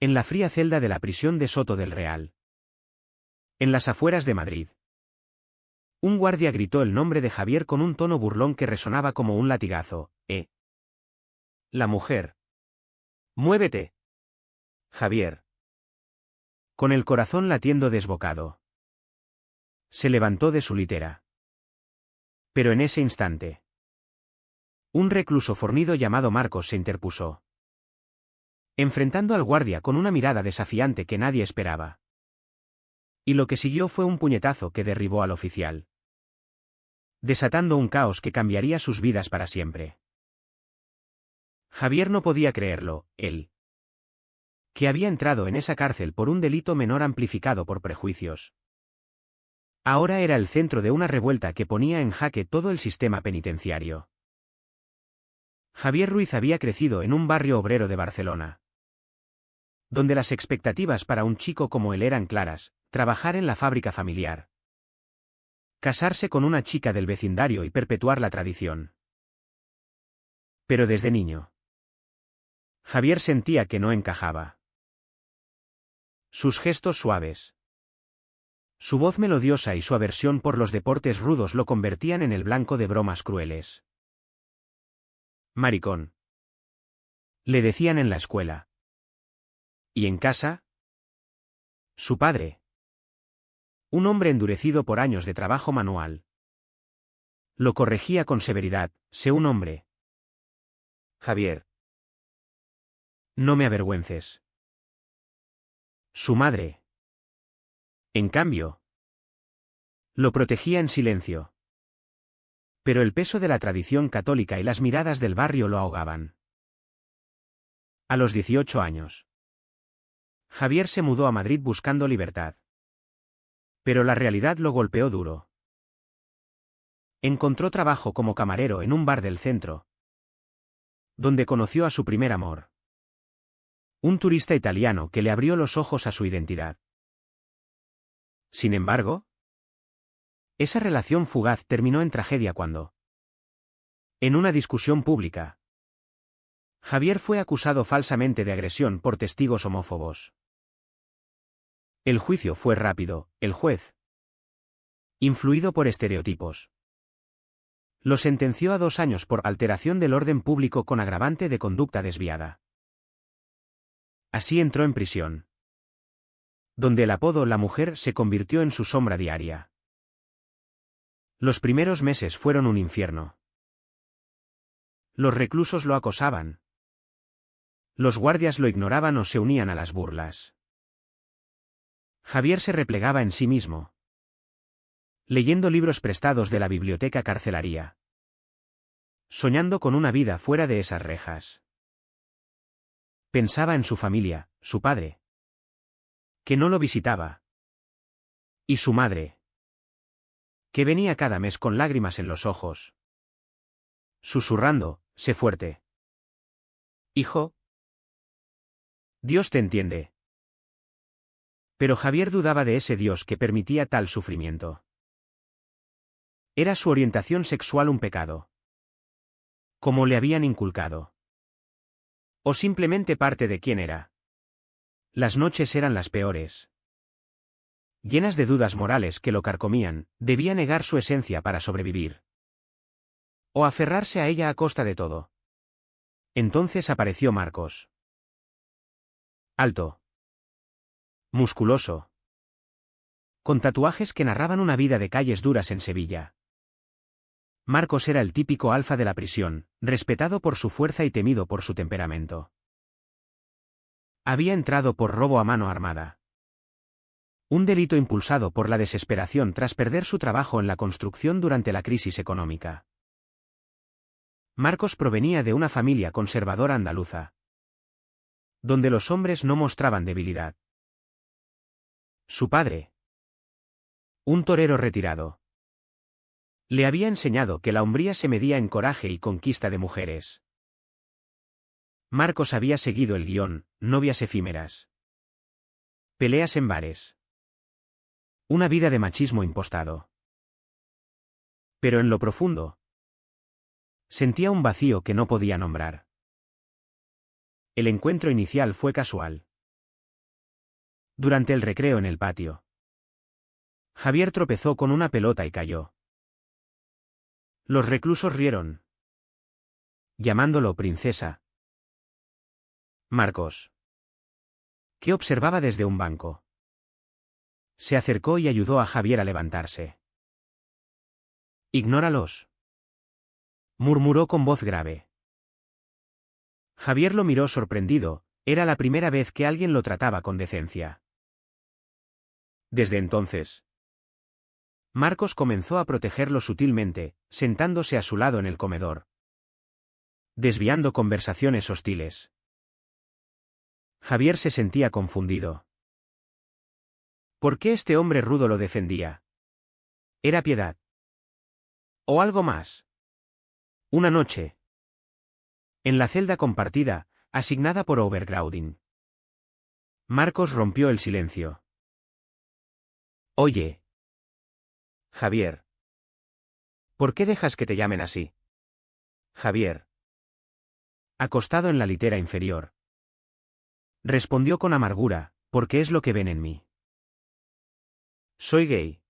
En la fría celda de la prisión de Soto del Real. En las afueras de Madrid. Un guardia gritó el nombre de Javier con un tono burlón que resonaba como un latigazo. La mujer. ¡Muévete! Javier. Con el corazón latiendo desbocado. Se levantó de su litera. Pero en ese instante. Un recluso fornido llamado Marcos se interpuso. Enfrentando al guardia con una mirada desafiante que nadie esperaba. Y lo que siguió fue un puñetazo que derribó al oficial. Desatando un caos que cambiaría sus vidas para siempre. Javier no podía creerlo, él. Que había entrado en esa cárcel por un delito menor amplificado por prejuicios. Ahora era el centro de una revuelta que ponía en jaque todo el sistema penitenciario. Javier Ruiz había crecido en un barrio obrero de Barcelona. Donde las expectativas para un chico como él eran claras: trabajar en la fábrica familiar. Casarse con una chica del vecindario y perpetuar la tradición. Pero desde niño, Javier sentía que no encajaba. Sus gestos suaves, su voz melodiosa y su aversión por los deportes rudos lo convertían en el blanco de bromas crueles. Maricón. Le decían en la escuela. ¿Y en casa? Su padre. Un hombre endurecido por años de trabajo manual. Lo corregía con severidad: sé un hombre. Javier. No me avergüences. Su madre. En cambio, lo protegía en silencio. Pero el peso de la tradición católica y las miradas del barrio lo ahogaban. A los 18 años. Javier se mudó a Madrid buscando libertad. Pero la realidad lo golpeó duro. Encontró trabajo como camarero en un bar del centro, donde conoció a su primer amor. Un turista italiano que le abrió los ojos a su identidad. Sin embargo, esa relación fugaz terminó en tragedia cuando, en una discusión pública, Javier fue acusado falsamente de agresión por testigos homófobos. El juicio fue rápido. El juez, influido por estereotipos, lo sentenció a 2 años por alteración del orden público con agravante de conducta desviada. Así entró en prisión, donde el apodo La Mujer se convirtió en su sombra diaria. Los primeros meses fueron un infierno. Los reclusos lo acosaban. Los guardias lo ignoraban o se unían a las burlas. Javier se replegaba en sí mismo, leyendo libros prestados de la biblioteca carcelaria, soñando con una vida fuera de esas rejas. Pensaba en su familia, su padre, que no lo visitaba, y su madre, que venía cada mes con lágrimas en los ojos, susurrando: sé fuerte. Hijo, Dios te entiende. Pero Javier dudaba de ese Dios que permitía tal sufrimiento. ¿Era su orientación sexual un pecado, como le habían inculcado? ¿O simplemente parte de quién era? Las noches eran las peores. Llenas de dudas morales que lo carcomían, debía negar su esencia para sobrevivir. O aferrarse a ella a costa de todo. Entonces apareció Marcos. Alto. Musculoso. Con tatuajes que narraban una vida de calles duras en Sevilla. Marcos era el típico alfa de la prisión, respetado por su fuerza y temido por su temperamento. Había entrado por robo a mano armada. Un delito impulsado por la desesperación tras perder su trabajo en la construcción durante la crisis económica. Marcos provenía de una familia conservadora andaluza, donde los hombres no mostraban debilidad. Su padre, un torero retirado, le había enseñado que la hombría se medía en coraje y conquista de mujeres. Marcos había seguido el guión: novias efímeras, peleas en bares, una vida de machismo impostado. Pero en lo profundo, sentía un vacío que no podía nombrar. El encuentro inicial fue casual. Durante el recreo en el patio, Javier tropezó con una pelota y cayó. Los reclusos rieron, llamándolo princesa. Marcos, que observaba desde un banco, se acercó y ayudó a Javier a levantarse. Ignóralos, murmuró con voz grave. Javier lo miró sorprendido, era la primera vez que alguien lo trataba con decencia. Desde entonces, Marcos comenzó a protegerlo sutilmente, sentándose a su lado en el comedor, desviando conversaciones hostiles. Javier se sentía confundido. ¿Por qué este hombre rudo lo defendía? ¿Era piedad? ¿O algo más? Una noche, en la celda compartida, asignada por Overcrowding, Marcos rompió el silencio. Oye, Javier, ¿por qué dejas que te llamen así? Javier, acostado en la litera inferior, respondió con amargura, porque es lo que ven en mí. Soy gay.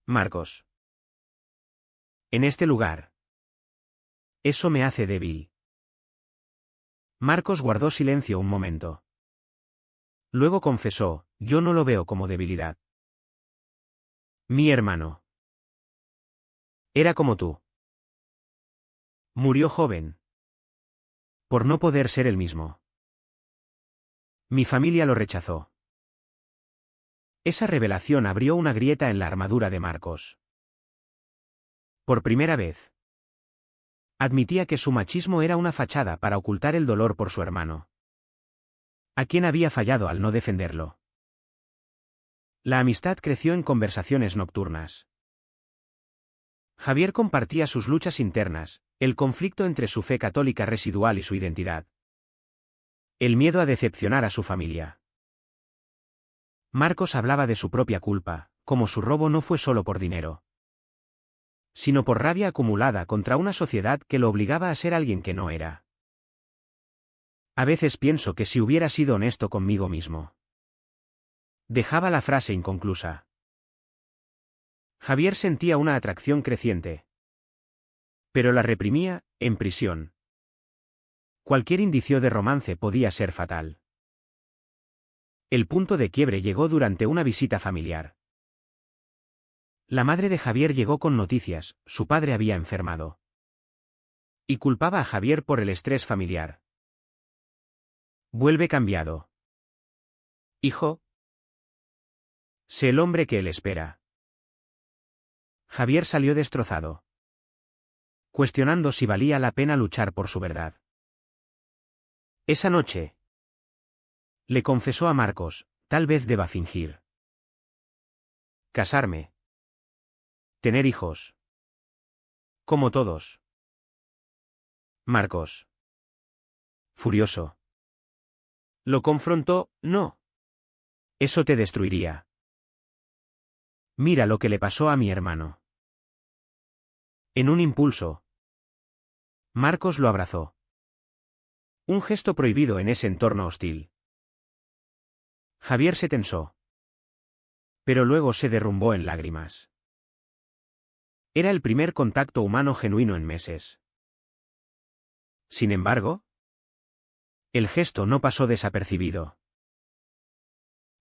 Marcos. En este lugar. Eso me hace débil. Marcos guardó silencio un momento. Luego confesó, yo no lo veo como debilidad. Mi hermano. Era como tú. Murió joven. Por no poder ser el mismo. Mi familia lo rechazó. Esa revelación abrió una grieta en la armadura de Marcos. Por primera vez, admitía que su machismo era una fachada para ocultar el dolor por su hermano. ¿A quién había fallado al no defenderlo? La amistad creció en conversaciones nocturnas. Javier compartía sus luchas internas, el conflicto entre su fe católica residual y su identidad. El miedo a decepcionar a su familia. Marcos hablaba de su propia culpa, como su robo no fue solo por dinero, sino por rabia acumulada contra una sociedad que lo obligaba a ser alguien que no era. A veces pienso que si hubiera sido honesto conmigo mismo. Dejaba la frase inconclusa. Javier sentía una atracción creciente, pero la reprimía, en prisión. Cualquier indicio de romance podía ser fatal. El punto de quiebre llegó durante una visita familiar. La madre de Javier llegó con noticias, su padre había enfermado. Y culpaba a Javier por el estrés familiar. Vuelve cambiado. Hijo. Sé el hombre que él espera. Javier salió destrozado, cuestionando si valía la pena luchar por su verdad. Esa noche, le confesó a Marcos, tal vez deba fingir. Casarme. Tener hijos. Como todos. Marcos. Furioso. Lo confrontó, no. Eso te destruiría. Mira lo que le pasó a mi hermano. En un impulso, Marcos lo abrazó. Un gesto prohibido en ese entorno hostil. Javier se tensó. Pero luego se derrumbó en lágrimas. Era el primer contacto humano genuino en meses. Sin embargo, el gesto no pasó desapercibido.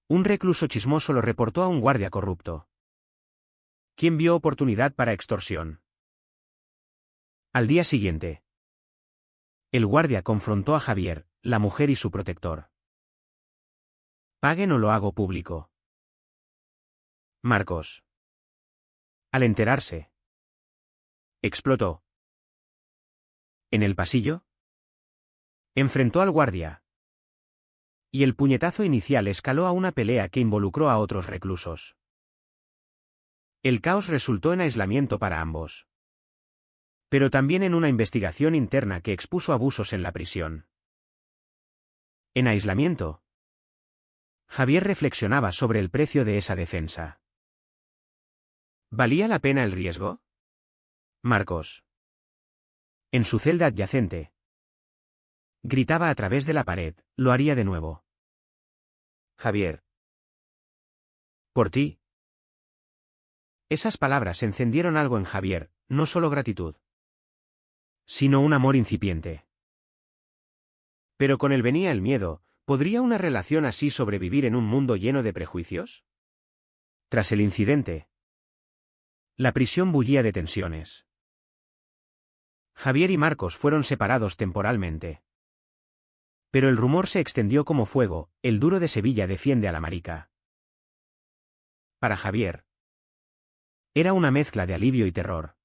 Un recluso chismoso lo reportó a un guardia corrupto, quien vio oportunidad para extorsión. Al día siguiente, el guardia confrontó a Javier, la mujer y su protector. Paguen o lo hago público. Marcos. Al enterarse, explotó. En el pasillo, enfrentó al guardia. Y el puñetazo inicial escaló a una pelea que involucró a otros reclusos. El caos resultó en aislamiento para ambos. Pero también en una investigación interna que expuso abusos en la prisión. En aislamiento, Javier reflexionaba sobre el precio de esa defensa. ¿Valía la pena el riesgo? Marcos. En su celda adyacente, gritaba a través de la pared, lo haría de nuevo. Javier. Por ti. Esas palabras encendieron algo en Javier, no solo gratitud, sino un amor incipiente. Pero con él venía el miedo. ¿Podría una relación así sobrevivir en un mundo lleno de prejuicios? Tras el incidente, la prisión bullía de tensiones. Javier y Marcos fueron separados temporalmente. Pero el rumor se extendió como fuego: el Duro de Sevilla defiende a la marica. Para Javier, era una mezcla de alivio y terror.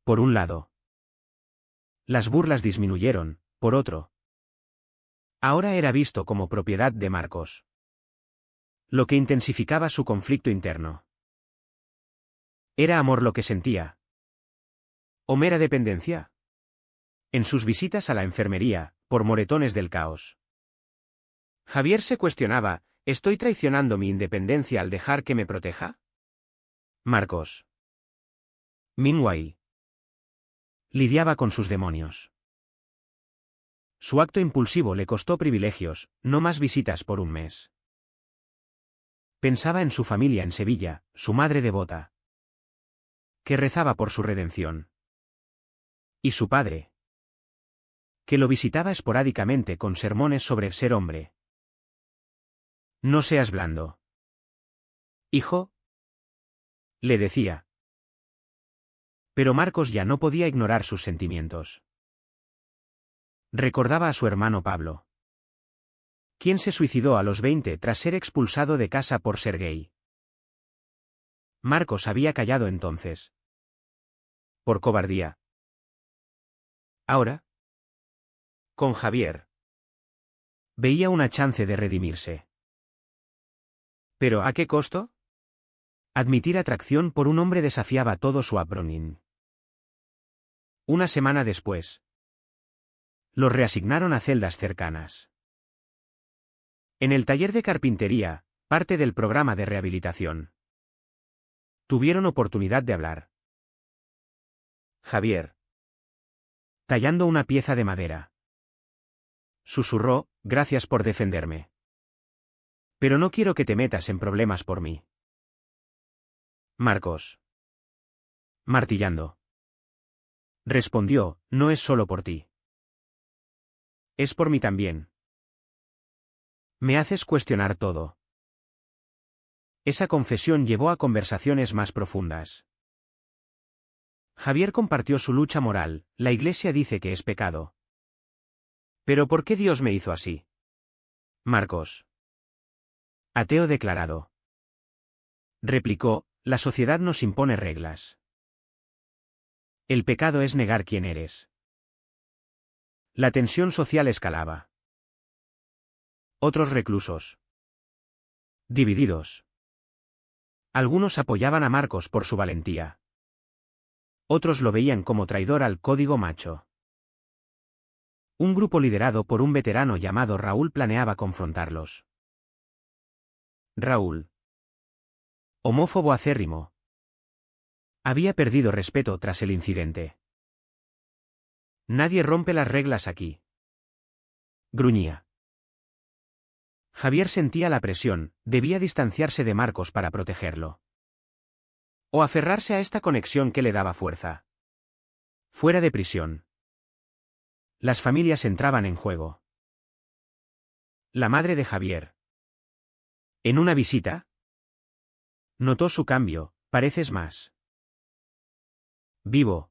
Por un lado, las burlas disminuyeron; por otro, ahora era visto como propiedad de Marcos, lo que intensificaba su conflicto interno. ¿Era amor lo que sentía? ¿O mera dependencia? En sus visitas a la enfermería, por moretones del caos, Javier se cuestionaba: ¿estoy traicionando mi independencia al dejar que me proteja? Marcos, meanwhile, lidiaba con sus demonios. Su acto impulsivo le costó privilegios: no más visitas por un mes. Pensaba en su familia en Sevilla, su madre devota, que rezaba por su redención. Y su padre, que lo visitaba esporádicamente con sermones sobre ser hombre. No seas blando, hijo, le decía. Pero Marcos ya no podía ignorar sus sentimientos. Recordaba a su hermano Pablo, quien se suicidó a los 20 tras ser expulsado de casa por ser gay. Marcos había callado entonces, por cobardía. Ahora, con Javier, veía una chance de redimirse. ¿Pero a qué costo? Admitir atracción por un hombre desafiaba todo su upbringing. Una semana después, los reasignaron a celdas cercanas. En el taller de carpintería, parte del programa de rehabilitación, tuvieron oportunidad de hablar. Javier, tallando una pieza de madera, susurró: gracias por defenderme. Pero no quiero que te metas en problemas por mí. Marcos, martillando, respondió: no es solo por ti. Es por mí también. Me haces cuestionar todo. Esa confesión llevó a conversaciones más profundas. Javier compartió su lucha moral: la Iglesia dice que es pecado. ¿Pero por qué Dios me hizo así? Marcos, ateo declarado, replicó: la sociedad nos impone reglas. El pecado es negar quién eres. La tensión social escalaba. Otros reclusos, divididos. Algunos apoyaban a Marcos por su valentía. Otros lo veían como traidor al código macho. Un grupo liderado por un veterano llamado Raúl planeaba confrontarlos. Raúl, homófobo acérrimo, había perdido respeto tras el incidente. Nadie rompe las reglas aquí, gruñía. Javier sentía la presión: debía distanciarse de Marcos para protegerlo. O aferrarse a esta conexión que le daba fuerza. Fuera de prisión, las familias entraban en juego. La madre de Javier, en una visita, notó su cambio: pareces más vivo,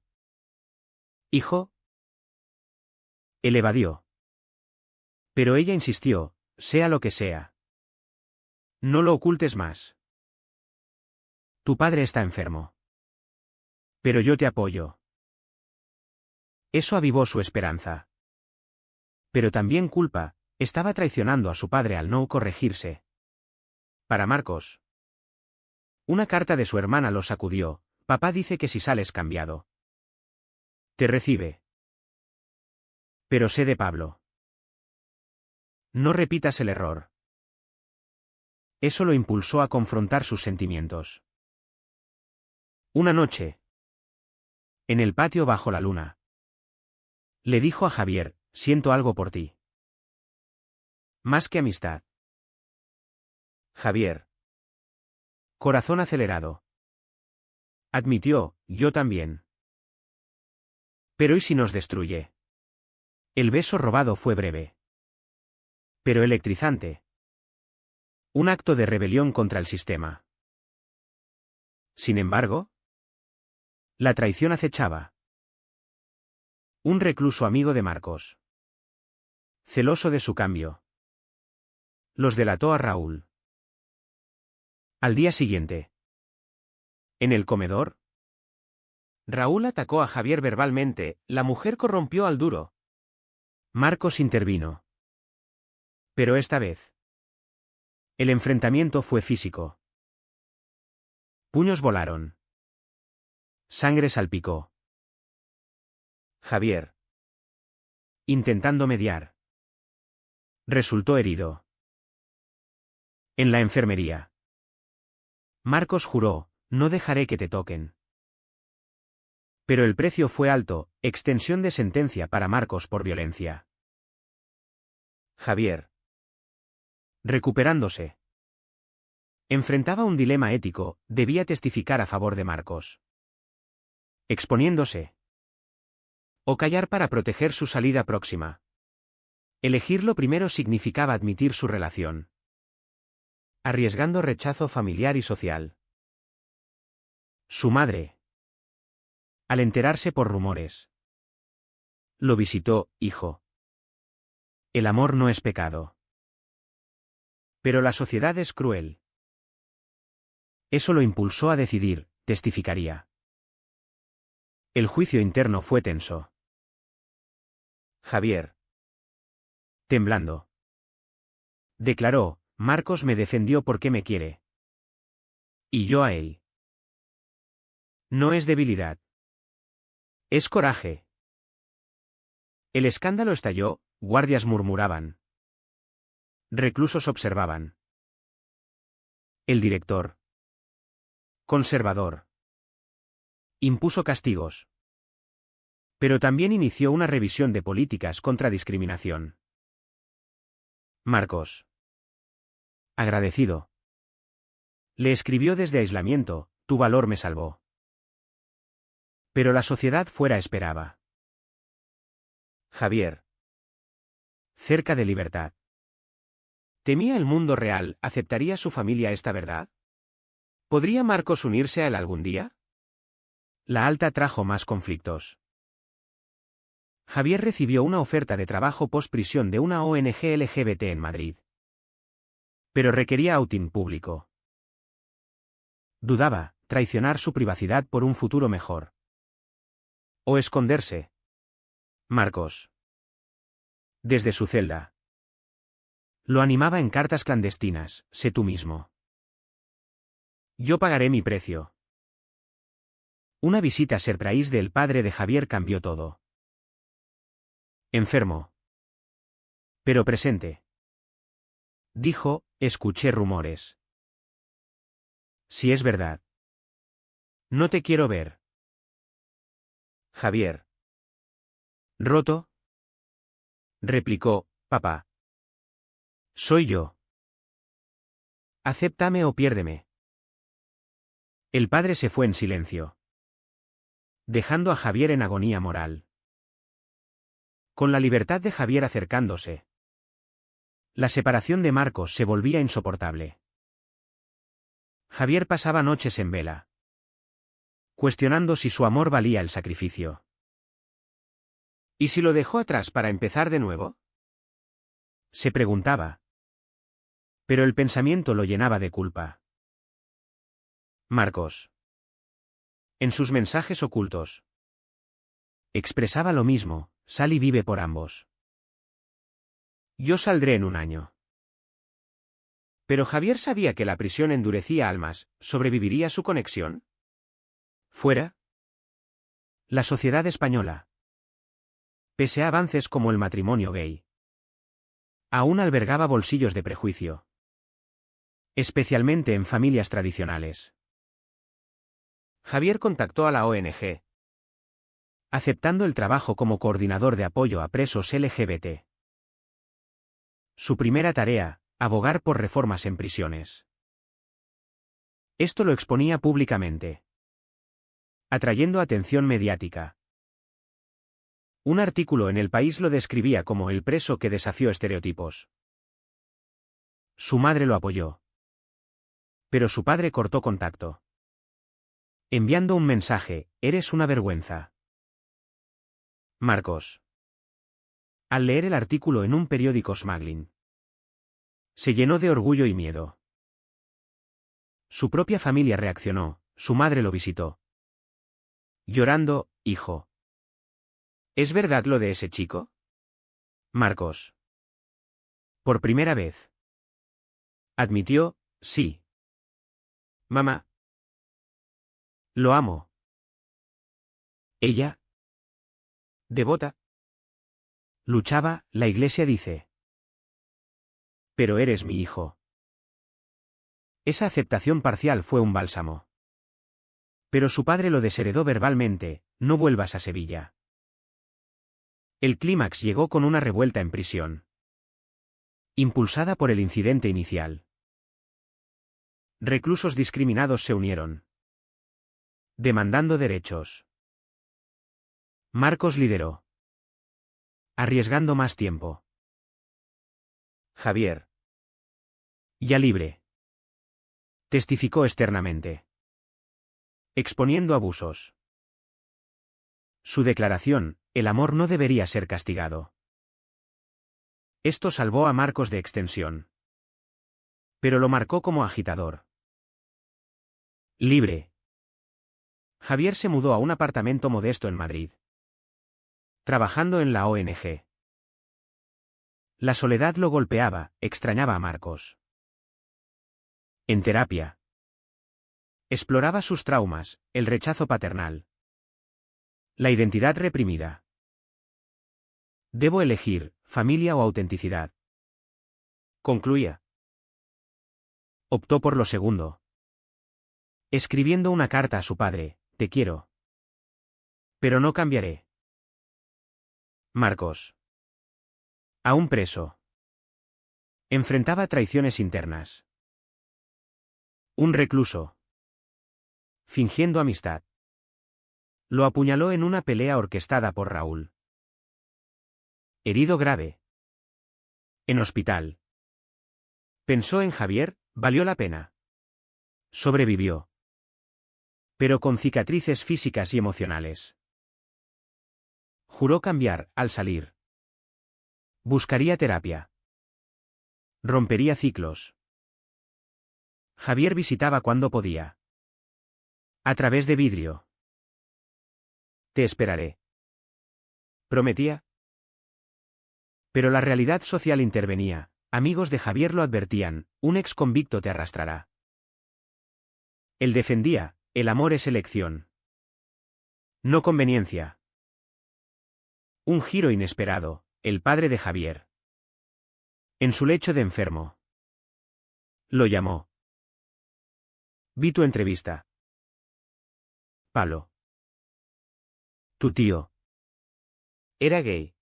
hijo. Él evadió. Pero ella insistió: sea lo que sea, no lo ocultes más. Tu padre está enfermo. Pero yo te apoyo. Eso avivó su esperanza. Pero también culpa: estaba traicionando a su padre al no corregirse. Para Marcos, una carta de su hermana lo sacudió: papá dice que si sales cambiado, te recibe. Pero sé de Pablo. No repitas el error. Eso lo impulsó a confrontar sus sentimientos. Una noche, en el patio bajo la luna, le dijo a Javier: siento algo por ti. Más que amistad. Javier. Corazón acelerado. Admitió, yo también. Pero ¿y si nos destruye? El beso robado fue breve. Pero electrizante. Un acto de rebelión contra el sistema. Sin embargo, la traición acechaba. Un recluso amigo de Marcos. Celoso de su cambio. Los delató a Raúl. Al día siguiente. En el comedor. Raúl atacó a Javier verbalmente, la mujer corrompió al duro. Marcos intervino. Pero esta vez. El enfrentamiento fue físico. Puños volaron. Sangre salpicó. Javier. Intentando mediar. Resultó herido. En la enfermería. Marcos juró, no dejaré que te toquen. Pero el precio fue alto, extensión de sentencia para Marcos por violencia. Javier. Recuperándose. Enfrentaba un dilema ético, debía testificar a favor de Marcos. Exponiéndose. O callar para proteger su salida próxima. Elegirlo primero significaba admitir su relación. Arriesgando rechazo familiar y social. Su madre. Al enterarse por rumores. Lo visitó, hijo. El amor no es pecado. Pero la sociedad es cruel. Eso lo impulsó a decidir, testificaría. El juicio interno fue tenso. Javier. Temblando. Declaró, Marcos me defendió porque me quiere. Y yo a él. No es debilidad. Es coraje. El escándalo estalló, guardias murmuraban. Reclusos observaban. El director. Conservador. Impuso castigos. Pero también inició una revisión de políticas contra discriminación. Marcos. Agradecido. Le escribió desde aislamiento, tu valor me salvó. Pero la sociedad fuera esperaba. Javier. Cerca de libertad. ¿Temía el mundo real? ¿Aceptaría su familia esta verdad? ¿Podría Marcos unirse a él algún día? La alta trajo más conflictos. Javier recibió una oferta de trabajo post-prisión de una ONG LGBT en Madrid. Pero requería outing público. Dudaba, traicionar su privacidad por un futuro mejor. O esconderse. Marcos. Desde su celda. Lo animaba en cartas clandestinas, sé tú mismo. Yo pagaré mi precio. Una visita surprise del padre de Javier cambió todo. Enfermo. Pero presente. Dijo, escuché rumores. Si es verdad. No te quiero ver. Javier. ¿Roto? Replicó, papá. Soy yo. Acéptame o piérdeme. El padre se fue en silencio. Dejando a Javier en agonía moral. Con la libertad de Javier acercándose. La separación de Marcos se volvía insoportable. Javier pasaba noches en vela. Cuestionando si su amor valía el sacrificio. ¿Y si lo dejó atrás para empezar de nuevo? Se preguntaba. Pero el pensamiento lo llenaba de culpa. Marcos. En sus mensajes ocultos. Expresaba lo mismo, sal y vive por ambos. Yo saldré en un año. Pero Javier sabía que la prisión endurecía almas, ¿sobreviviría su conexión? ¿Fuera? La sociedad española. Pese a avances como el matrimonio gay. Aún albergaba bolsillos de prejuicio. Especialmente en familias tradicionales. Javier contactó a la ONG. Aceptando el trabajo como coordinador de apoyo a presos LGBT. Su primera tarea, abogar por reformas en prisiones. Esto lo exponía públicamente, atrayendo atención mediática. Un artículo en El País lo describía como el preso que desafió estereotipos. Su madre lo apoyó. Pero su padre cortó contacto, enviando un mensaje: eres una vergüenza. Marcos, al leer el artículo en un periódico Smuggling, se llenó de orgullo y miedo. Su propia familia reaccionó, su madre lo visitó. Llorando: hijo, ¿es verdad lo de ese chico? Marcos, por primera vez, admitió: sí. Mamá, lo amo. Ella, devota, luchaba: la iglesia dice. Pero eres mi hijo. Esa aceptación parcial fue un bálsamo. Pero su padre lo desheredó verbalmente: no vuelvas a Sevilla. El clímax llegó con una revuelta en prisión, impulsada por el incidente inicial. Reclusos discriminados se unieron, demandando derechos. Marcos lideró, arriesgando más tiempo. Javier, ya libre, testificó externamente, exponiendo abusos. Su declaración: el amor no debería ser castigado. Esto salvó a Marcos de extensión, pero lo marcó como agitador. Libre, Javier se mudó a un apartamento modesto en Madrid, trabajando en la ONG. La soledad lo golpeaba, extrañaba a Marcos. En terapia, exploraba sus traumas, el rechazo paternal, la identidad reprimida. Debo elegir, familia o autenticidad, concluía. Optó por lo segundo, escribiendo una carta a su padre: te quiero, pero no cambiaré. Marcos, aún preso, enfrentaba traiciones internas. Un recluso, fingiendo amistad, lo apuñaló en una pelea orquestada por Raúl. Herido grave, en hospital. Pensó en Javier: valió la pena. Sobrevivió, pero con cicatrices físicas y emocionales. Juró cambiar al salir. Buscaría terapia. Rompería ciclos. Javier visitaba cuando podía, a través de vidrio. Te esperaré, prometía. Pero la realidad social intervenía. Amigos de Javier lo advertían: un ex convicto te arrastrará. Él defendía: el amor es elección, no conveniencia. Un giro inesperado: el padre de Javier, en su lecho de enfermo, lo llamó. Vi tu entrevista, Pablo. Tu tío era gay.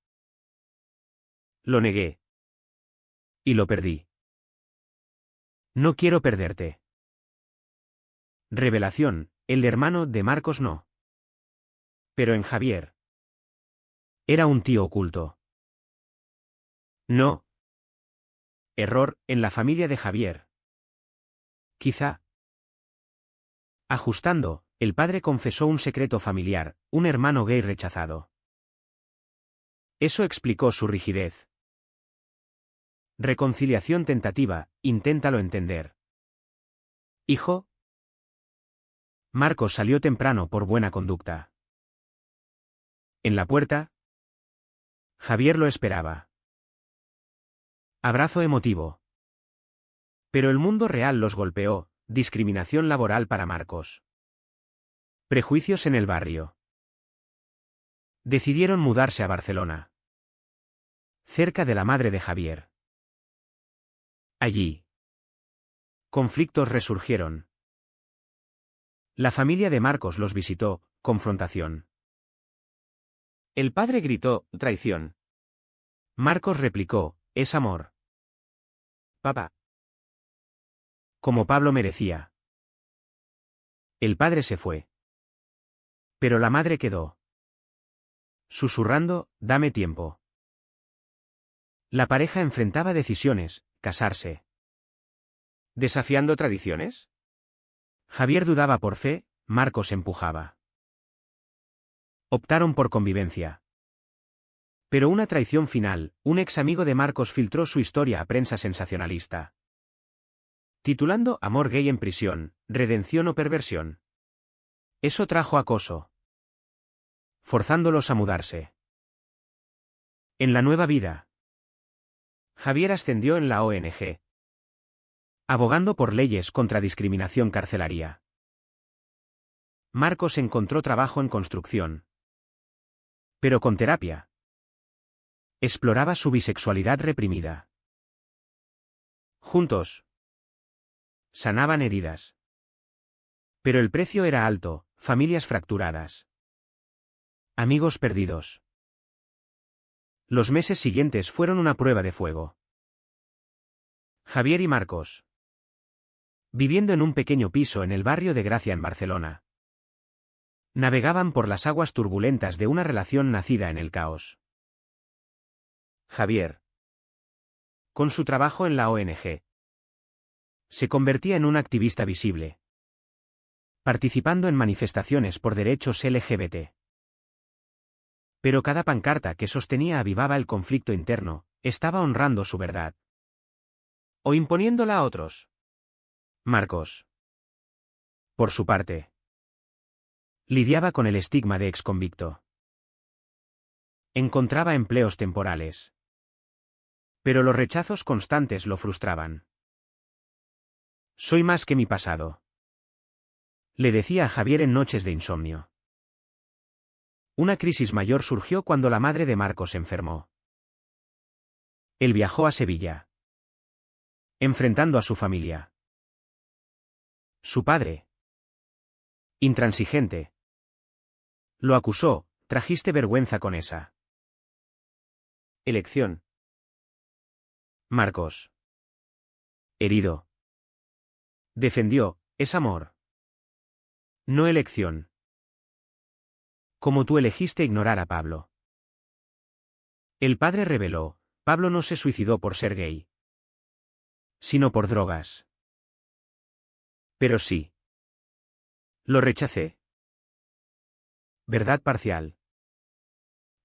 Lo negué. Y lo perdí. No quiero perderte. Revelación: el hermano de Marcos no. Pero en Javier, era un tío oculto. No. Error: en la familia de Javier. Quizá. Ajustando, el padre confesó un secreto familiar: un hermano gay rechazado. Eso explicó su rigidez. Reconciliación tentativa: inténtalo entender. Hijo. Marcos salió temprano por buena conducta. En la puerta, Javier lo esperaba. Abrazo emotivo. Pero el mundo real los golpeó: discriminación laboral para Marcos. Prejuicios en el barrio. Decidieron mudarse a Barcelona, cerca de la madre de Javier. Allí, conflictos resurgieron. La familia de Marcos los visitó: confrontación. El padre gritó: traición. Marcos replicó: es amor. Papá. Como Pablo merecía. El padre se fue. Pero la madre quedó. Susurrando, dame tiempo. La pareja enfrentaba decisiones, casarse. ¿Desafiando tradiciones? Javier dudaba por fe, Marcos empujaba. Optaron por convivencia. Pero una traición final, un ex amigo de Marcos filtró su historia a prensa sensacionalista. Titulando Amor gay en prisión, redención o perversión. Eso trajo acoso. Forzándolos a mudarse. En la nueva vida. Javier ascendió en la ONG. Abogando por leyes contra discriminación carcelaria. Marcos encontró trabajo en construcción. Pero con terapia. Exploraba su bisexualidad reprimida. Juntos. Sanaban heridas. Pero el precio era alto, familias fracturadas. Amigos perdidos. Los meses siguientes fueron una prueba de fuego. Javier y Marcos. Viviendo en un pequeño piso en el barrio de Gracia en Barcelona. Navegaban por las aguas turbulentas de una relación nacida en el caos. Javier. Con su trabajo en la ONG. Se convertía en un activista visible. Participando en manifestaciones por derechos LGBT. Pero cada pancarta que sostenía avivaba el conflicto interno, estaba honrando su verdad. O imponiéndola a otros. Marcos. Por su parte. Lidiaba con el estigma de exconvicto. Encontraba empleos temporales. Pero los rechazos constantes lo frustraban. Soy más que mi pasado. Le decía a Javier en noches de insomnio. Una crisis mayor surgió cuando la madre de Marcos enfermó. Él viajó a Sevilla. Enfrentando a su familia. Su padre. Intransigente. Lo acusó, trajiste vergüenza con esa elección. Marcos. Herido. Defendió, es amor. No elección. Como tú elegiste ignorar a Pablo. El padre reveló, Pablo no se suicidó por ser gay. Sino por drogas. Pero sí. Lo rechacé. Verdad parcial.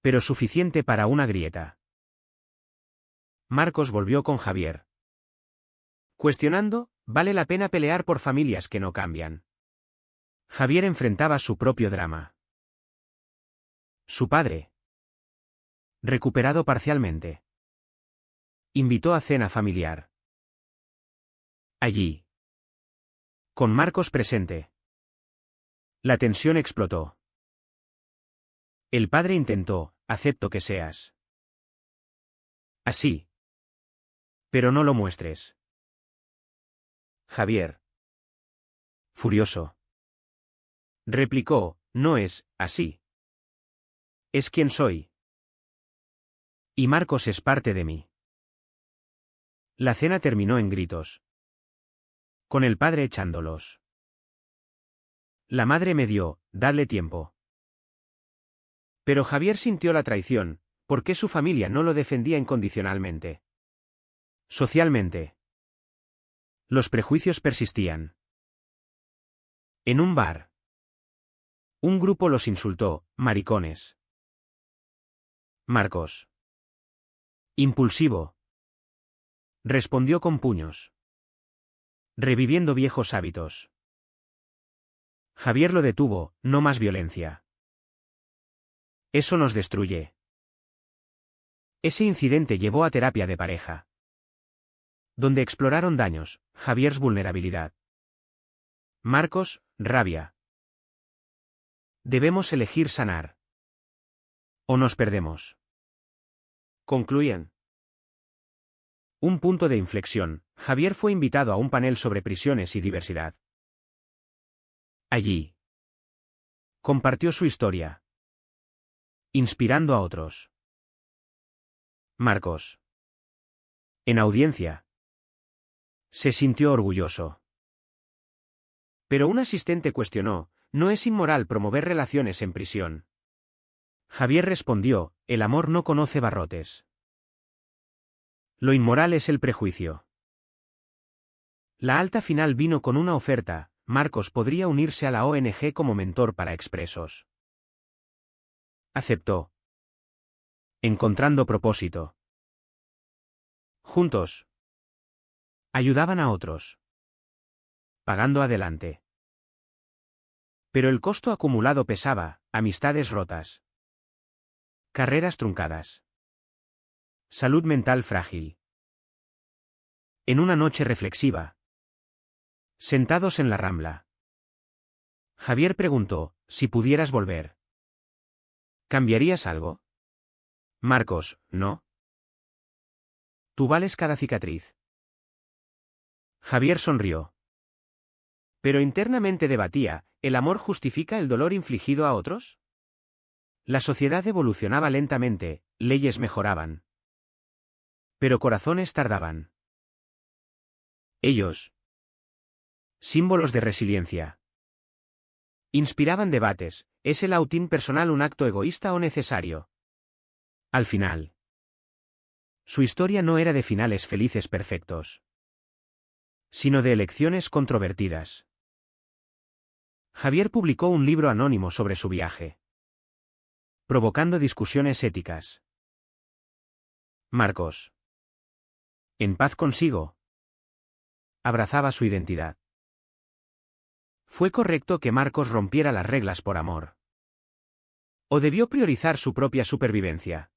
Pero suficiente para una grieta. Marcos volvió con Javier. Cuestionando, ¿vale la pena pelear por familias que no cambian? Javier enfrentaba su propio drama. Su padre. Recuperado parcialmente. Invitó a cena familiar. Allí. Con Marcos presente. La tensión explotó. El padre intentó, acepto que seas así. Pero no lo muestres. Javier. Furioso. Replicó, no es así. Es quien soy. Y Marcos es parte de mí. La cena terminó en gritos. Con el padre echándolos. La madre me dio, dadle tiempo. Pero Javier sintió la traición, porque su familia no lo defendía incondicionalmente. Socialmente. Los prejuicios persistían. En un bar. Un grupo los insultó, maricones. Marcos. Impulsivo. Respondió con puños. Reviviendo viejos hábitos. Javier lo detuvo, no más violencia. Eso nos destruye. Ese incidente llevó a terapia de pareja. Donde exploraron daños, Javier's vulnerabilidad. Marcos, rabia. Debemos elegir sanar. O nos perdemos. Concluían. Un punto de inflexión, Javier fue invitado a un panel sobre prisiones y diversidad. Allí. Compartió su historia. Inspirando a otros. Marcos. En audiencia. Se sintió orgulloso. Pero un asistente cuestionó, ¿no es inmoral promover relaciones en prisión? Javier respondió, el amor no conoce barrotes. Lo inmoral es el prejuicio. La alta final vino con una oferta, Marcos podría unirse a la ONG como mentor para expresos. Aceptó. Encontrando propósito. Juntos. Ayudaban a otros. Pagando adelante. Pero el costo acumulado pesaba, amistades rotas. Carreras truncadas. Salud mental frágil. En una noche reflexiva. Sentados en la Rambla. Javier preguntó, si pudieras volver. ¿Cambiarías algo? Marcos, no. Tú vales cada cicatriz. Javier sonrió. Pero internamente debatía, ¿el amor justifica el dolor infligido a otros? La sociedad evolucionaba lentamente, leyes mejoraban. Pero corazones tardaban. Ellos. Símbolos de resiliencia. Inspiraban debates, ¿es el outing personal un acto egoísta o necesario? Al final. Su historia no era de finales felices perfectos, sino de elecciones controvertidas. Javier publicó un libro anónimo sobre su viaje, provocando discusiones éticas. Marcos. En paz consigo. Abrazaba su identidad. ¿Fue correcto que Marcos rompiera las reglas por amor? ¿O debió priorizar su propia supervivencia?